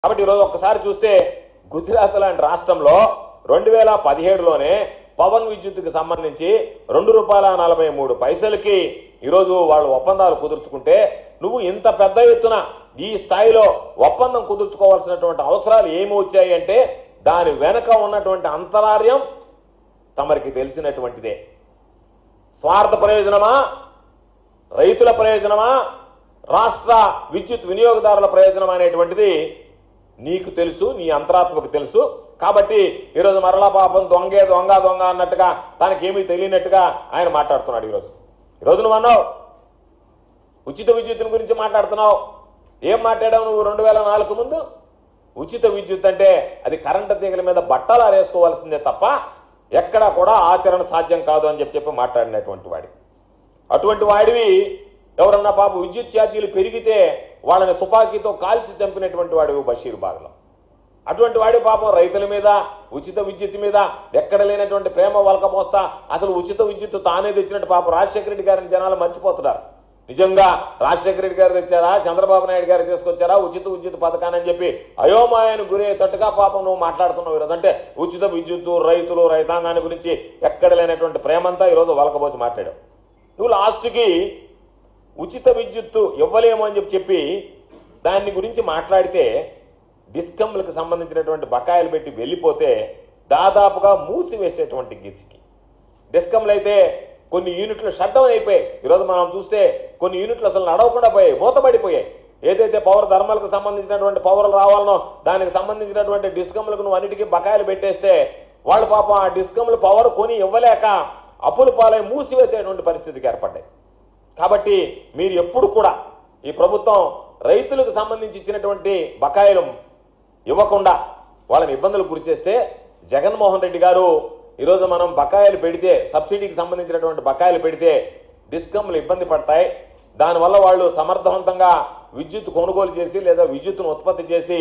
కాబట్టి ఈరోజు ఒక్కసారి చూస్తే గుజరాత్ లాంటి రాష్ట్రంలో 2017లోనే పవన్ విద్యుత్కి సంబంధించి ₹2.43కి ఈరోజు వాళ్ళు ఒప్పందాలు కుదుర్చుకుంటే నువ్వు ఇంత పెద్ద ఎత్తున ఈ స్థాయిలో ఒప్పందం కుదుర్చుకోవాల్సినటువంటి అవసరాలు ఏమి వచ్చాయి అంటే దాని వెనుక ఉన్నటువంటి అంతరార్యం తమరికి తెలిసినటువంటిదే. స్వార్థ ప్రయోజనమా, రైతుల ప్రయోజనమా, రాష్ట్ర విద్యుత్ వినియోగదారుల ప్రయోజనం అనేటువంటిది నీకు తెలుసు, నీ అంతరాత్మకు తెలుసు. కాబట్టి ఈరోజు మరలా పాపం దొంగే దొంగ దొంగ అన్నట్టుగా తనకేమీ తెలియనట్టుగా ఆయన మాట్లాడుతున్నాడు. ఈరోజు నువ్వు అన్నావు ఉచిత విద్యుత్తుని గురించి మాట్లాడుతున్నావు. ఏం మాట్లాడావు నువ్వు 2004 ముందు? ఉచిత విద్యుత్ అంటే అది కరెంటు తీగల మీద బట్టలు ఆరేసుకోవాల్సిందే తప్ప ఎక్కడా కూడా ఆచరణ సాధ్యం కాదు అని చెప్పి మాట్లాడినటువంటి వాడి. అటువంటి వాడివి ఎవరన్నా పాప విద్యుత్ ఛార్జీలు పెరిగితే వాళ్ళని తుపాకీతో కాల్చి చంపినటువంటి వాడివి బషీర్బాగ్లో. అటువంటి వాడి పాపం రైతుల మీద, ఉచిత విద్యుత్ మీద ఎక్కడ లేనటువంటి ప్రేమ వలకపోస్తా అసలు ఉచిత విద్యుత్ తానే తెచ్చినట్టు పాపం రాజశేఖర రెడ్డి గారిని జనాలు మర్చిపోతున్నారు. నిజంగా రాజశేఖర రెడ్డి గారు తెచ్చారా, చంద్రబాబు నాయుడు గారు తీసుకొచ్చారా ఉచిత విద్యుత్ పథకాన్ని అని చెప్పి అయోమయాన్ని గురయ్యేటట్టుగా పాపం నువ్వు మాట్లాడుతున్నావు ఈరోజు. అంటే ఉచిత విద్యుత్తు, రైతులు, రైతాంగాన్ని గురించి ఎక్కడ లేనటువంటి ప్రేమంతా ఈరోజు వలకపోసి మాట్లాడావు. నువ్వు లాస్ట్కి ఉచిత విద్యుత్తు ఇవ్వలేము అని చెప్పి దాని గురించి మాట్లాడితే డిస్కంలకు సంబంధించినటువంటి బకాయిలు పెట్టి వెళ్ళిపోతే దాదాపుగా మూసివేసేటువంటి గిసికి డిస్కంలు అయితే కొన్ని యూనిట్లు షట్ డౌన్ అయిపోయాయి. ఈరోజు మనం చూస్తే కొన్ని యూనిట్లు అసలు నడవకుండా పోయాయి, మూతపడిపోయాయి. ఏదైతే పవర్ ధర్మాలకు సంబంధించినటువంటి పవర్లు రావాలనో దానికి సంబంధించినటువంటి డిస్కంలకు నువ్వు అన్నిటికీ బకాయిలు పెట్టేస్తే వాళ్ళు పాపం ఆ డిస్కంలు పవర్ కొని ఇవ్వలేక అప్పులు పాలై మూసివేసేటువంటి పరిస్థితికి ఏర్పడ్డాయి. కాబట్టి మీరు ఎప్పుడు కూడా ఈ ప్రభుత్వం రైతులకు సంబంధించి ఇచ్చినటువంటి బకాయిలు ఇవ్వకుండా వాళ్ళని ఇబ్బందులకు గురి చేస్తే జగన్మోహన్ రెడ్డి గారు ఈరోజు మనం బకాయిలు పెడితే, సబ్సిడీకి సంబంధించినటువంటి బకాయిలు పెడితే డిస్కంలు ఇబ్బంది పడతాయి, దానివల్ల వాళ్ళు సమర్థవంతంగా విద్యుత్ కొనుగోలు చేసి లేదా విద్యుత్తును ఉత్పత్తి చేసి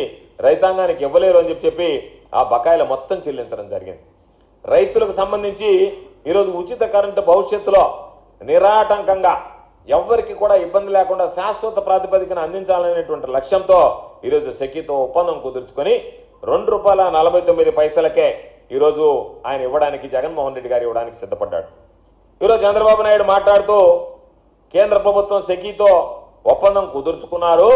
రైతాంగానికి ఇవ్వలేరు అని చెప్పి ఆ బకాయిలు మొత్తం చెల్లించడం జరిగింది. రైతులకు సంబంధించి ఈరోజు ఉచిత కరెంటు భవిష్యత్తులో నిరాటంకంగా ఎవరికి కూడా ఇబ్బంది లేకుండా శాశ్వత ప్రాతిపదికన అందించాలనేటువంటి లక్ష్యంతో ఈరోజు సెకీతో ఒప్పందం కుదుర్చుకొని ₹2.49కే ఈరోజు ఆయన ఇవ్వడానికి, జగన్మోహన్ రెడ్డి గారు ఇవ్వడానికి సిద్ధపడ్డాడు. ఈరోజు చంద్రబాబు నాయుడు మాట్లాడుతూ కేంద్ర ప్రభుత్వం సెకీతో ఒప్పందం కుదుర్చుకున్నారు.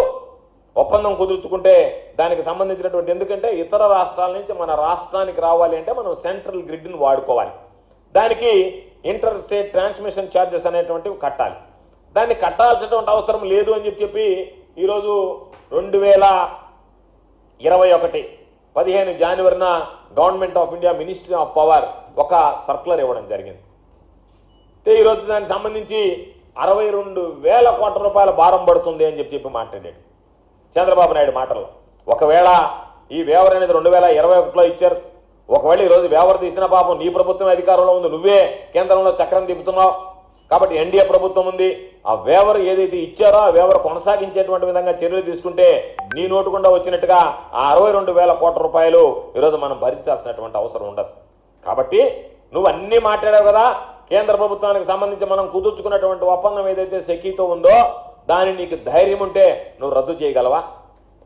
ఒప్పందం కుదుర్చుకుంటే దానికి సంబంధించినటువంటి, ఎందుకంటే ఇతర రాష్ట్రాల నుంచి మన రాష్ట్రానికి రావాలి అంటే మనం సెంట్రల్ గ్రిడ్ని వాడుకోవాలి. దానికి ఇంటర్ స్టేట్ ట్రాన్స్మిషన్ ఛార్జెస్ అనేటువంటివి కట్టాలి. దాన్ని కట్టాల్సినటువంటి అవసరం లేదు అని చెప్పి ఈరోజు 2021 15 జనవరిన government of India ministry of power ఒక సర్క్యులర్ ఇవ్వడం జరిగింది. ఈరోజు దానికి సంబంధించి 62,000 కోట్ల రూపాయల భారం పడుతుంది అని చెప్పి మాట్లాడాడు చంద్రబాబు నాయుడు మాటల్లో. ఒకవేళ ఈ వేవర్ అనేది 2021లో ఇచ్చారు. ఒకవేళ ఈరోజు వేవర్ తీసిన పాపం నీ ప్రభుత్వం అధికారంలో ఉంది, నువ్వే కేంద్రంలో చక్రం తిప్పుతున్నావు. కాబట్టి ఎన్డీఏ ప్రభుత్వం ఉంది. ఆ వేవర్ ఏదైతే ఇచ్చారో ఆ వేవర్ కొనసాగించేటువంటి విధంగా చర్యలు తీసుకుంటే నీ నోటుకుండా వచ్చినట్టుగా ఆ 62,000 కోట్ల రూపాయలు ఈరోజు మనం భరించాల్సినటువంటి అవసరం ఉండదు. కాబట్టి నువ్వు అన్నీ మాట్లాడావు కదా, కేంద్ర ప్రభుత్వానికి సంబంధించి మనం కుదుర్చుకున్నటువంటి ఒప్పందం ఏదైతే సెకీతో ఉందో దాన్ని నీకు ధైర్యం ఉంటే నువ్వు రద్దు చేయగలవా?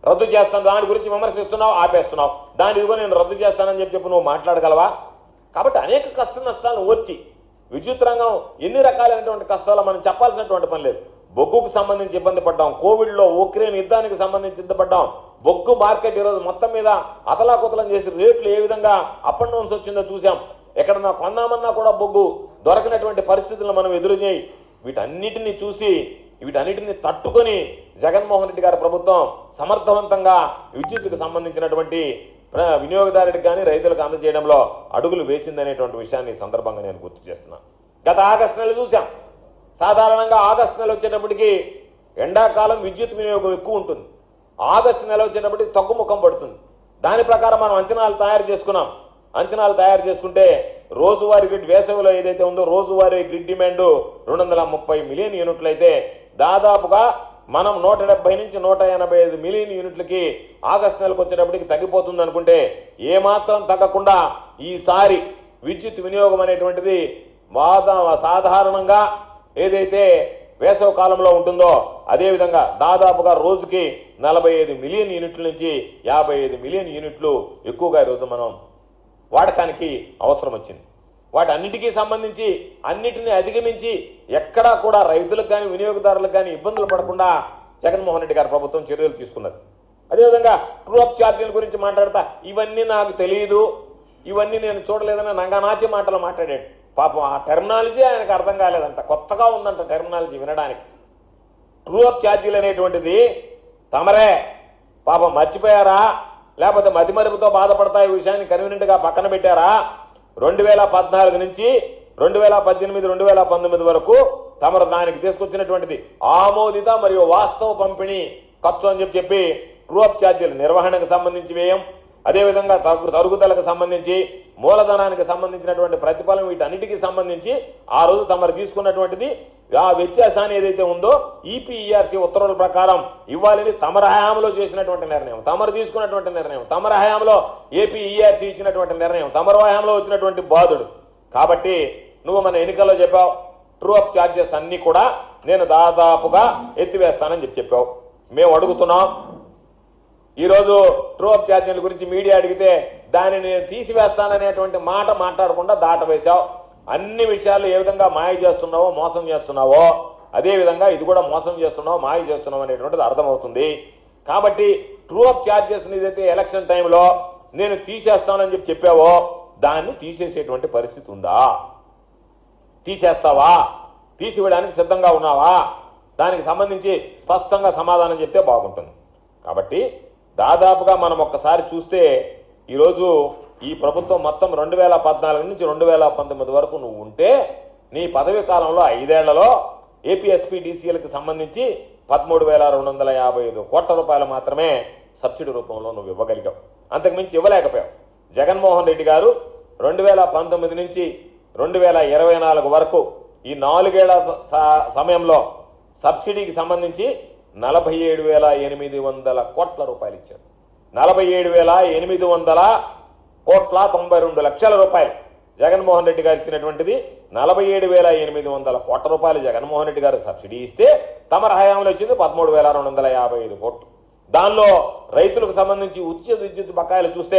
రద్దు చేస్తాను దాని గురించి విమర్శిస్తున్నావు, ఆపేస్తున్నావు. దాని ఇదిగో నేను రద్దు చేస్తానని చెప్పి నువ్వు మాట్లాడగలవా? కాబట్టి అనేక కష్ట నష్టాలను వచ్చి విద్యుత్ రంగం ఎన్ని రకాలైనటువంటి కష్టాలు మనం చెప్పాల్సినటువంటి పని లేదు. బొగ్గుకు సంబంధించి ఇబ్బంది పడ్డాం, కోవిడ్లో ఉక్రెయిన్ యుద్ధానికి సంబంధించి ఇబ్బంది పడ్డాం. బొగ్గు మార్కెట్ ఈరోజు మొత్తం మీద అతలాకుతలం చేసి రేట్లు ఏ విధంగా అప్ అండ్ డౌన్స్ వచ్చిందో చూసాం. ఎక్కడన్నా కొందామన్నా కూడా బొగ్గు దొరకనటువంటి పరిస్థితులను మనం ఎదురు చేయి. వీటన్నిటిని చూసి వీటన్నిటిని తట్టుకొని జగన్మోహన్ రెడ్డి గారి ప్రభుత్వం సమర్థవంతంగా విద్యుత్తుకు సంబంధించినటువంటి వినియోగదారుడికి కానీ రైతులకు అందజేయడంలో అడుగులు వేసిందనేటువంటి విషయాన్ని ఈ సందర్భంగా నేను గుర్తు చేస్తున్నాను. గత ఆగస్టు నెల చూసాం. సాధారణంగా ఆగస్టు నెల వచ్చేటప్పటికి ఎండాకాలం విద్యుత్ వినియోగం ఎక్కువ ఉంటుంది. ఆగస్టు నెల వచ్చేటప్పటికి తగ్గుముఖం పడుతుంది. దాని ప్రకారం మనం అంచనాలు తయారు చేసుకున్నాం. అంచనాలు తయారు చేసుకుంటే రోజువారీ గ్రిడ్ వేసవిలో ఏదైతే ఉందో రోజువారీ గ్రిడ్ డిమాండ్ 230 మిలియన్ యూనిట్లు అయితే దాదాపుగా మనం 170 నుంచి 185 మిలియన్ యూనిట్లకి ఆగస్టు నెలకు వచ్చేటప్పటికి తగ్గిపోతుంది అనుకుంటే ఏమాత్రం తగ్గకుండా ఈసారి విద్యుత్ వినియోగం అనేటువంటిది సాధారణంగా ఏదైతే వేసవి కాలంలో ఉంటుందో అదేవిధంగా దాదాపుగా రోజుకి 45 మిలియన్ యూనిట్ల నుంచి 55 మిలియన్ యూనిట్లు ఎక్కువగా ఈరోజు మనం వాడకానికి అవసరం వచ్చింది. వాటన్నిటికీ సంబంధించి అన్నిటిని అధిగమించి ఎక్కడా కూడా రైతులకు కానీ వినియోగదారులకు కానీ ఇబ్బందులు పడకుండా జగన్మోహన్ రెడ్డి గారి ప్రభుత్వం చర్యలు తీసుకున్నది. అదేవిధంగా ట్రూ అప్ ఛార్జీల గురించి మాట్లాడతా ఇవన్నీ నాకు తెలియదు, ఇవన్నీ నేను చూడలేదని నంగనాచి మాటలు మాట్లాడాడు. పాపం ఆ టెర్మినాలజీ ఆయనకు అర్థం కాలేదంట, కొత్తగా ఉందంట టెర్మినాలజీ వినడానికి. ట్రూ అప్ ఛార్జీలు అనేటువంటిది తమరే పాపం మర్చిపోయారా, లేకపోతే మతిమరుపుతో బాధపడతా ఈ విషయాన్ని కన్వీనెంట్గా పక్కన పెట్టారా? 2014 నుంచి 2018, 2019 వరకు తమరు దానికి తీసుకొచ్చినటువంటిది ఆమోదిత మరియు వాస్తవ పంపిణీ ఖర్చు అని చెప్పి ట్రూ అప్ ఛార్జీల నిర్వహణకు సంబంధించి వ్యయం, అదేవిధంగా తరుగుదలకు సంబంధించి మూలధనానికి సంబంధించినటువంటి ప్రతిఫలం వీటన్నిటికీ సంబంధించి ఆ రోజు తమరు తీసుకున్నటువంటిది ఆ వ్యత్యాసాన్ని ఏదైతే ఉందో ఈపీఈఆర్సీ ఉత్తర్వుల ప్రకారం ఇవ్వాలని తమర హయాంలో చేసినటువంటి నిర్ణయం, తమరు తీసుకున్నటువంటి నిర్ణయం, తమర హయాంలో ఏపీఈఆర్సీ ఇచ్చినటువంటి నిర్ణయం, తమర హయాంలో వచ్చినటువంటి బాధుడు. కాబట్టి నువ్వు మన ఎన్నికల్లో చెప్పావు ట్రూ అప్ ఛార్జెస్ అన్ని కూడా నేను దాదాపుగా ఎత్తివేస్తానని చెప్పావు. మేము అడుగుతున్నాం, ఈరోజు ట్రూ అప్ ఛార్జీల గురించి మీడియా అడిగితే దాన్ని నేను తీసివేస్తాననేటువంటి మాట మాట్లాడకుండా దాటవేశావు. అన్ని విషయాలు ఏ విధంగా మాయ చేస్తున్నావో మోసం చేస్తున్నావో అదేవిధంగా ఇది కూడా మోసం చేస్తున్నావు మాయ చేస్తున్నావు అనేటువంటిది అర్థమవుతుంది. కాబట్టి ట్రూ అప్ ఛార్జెస్ ఏదైతే ఎలక్షన్ టైంలో నేను తీసేస్తానని చెప్పావో దాన్ని తీసేసేటువంటి పరిస్థితి ఉందా? తీసేస్తావా? తీసివేయడానికి సిద్ధంగా ఉన్నావా? దానికి సంబంధించి స్పష్టంగా సమాధానం చెప్తే బాగుంటుంది. కాబట్టి దాదాపుగా మనం ఒక్కసారి చూస్తే ఈరోజు ఈ ప్రభుత్వం మొత్తం 2014 నుంచి 2019 వరకు నువ్వు ఉంటే నీ పదవి కాలంలో 5 ఏళ్లలో ఏపీఎస్పీడీసీఎల్కి సంబంధించి 13,255 కోట్ల రూపాయలు మాత్రమే సబ్సిడీ రూపంలో నువ్వు ఇవ్వగలిగావు, అంతకుమించి ఇవ్వలేకపోయావు. జగన్మోహన్ రెడ్డి గారు 2019 నుంచి 2024 వరకు ఈ 4 ఏళ్ల సమయంలో సబ్సిడీకి సంబంధించి 47,800 కోట్ల రూపాయలు ఇచ్చారు. 47,800,92 రూపాయలు జగన్మోహన్ రెడ్డి గారు ఇచ్చినటువంటిది. 47,800 కోట్ల రూపాయలు జగన్మోహన్ రెడ్డి గారు సబ్సిడీ ఇస్తే తమర హయాంలో ఇచ్చింది 13,255 కోట్లు. దానిలో రైతులకు సంబంధించి ఉచిత విద్యుత్ బకాయిలు చూస్తే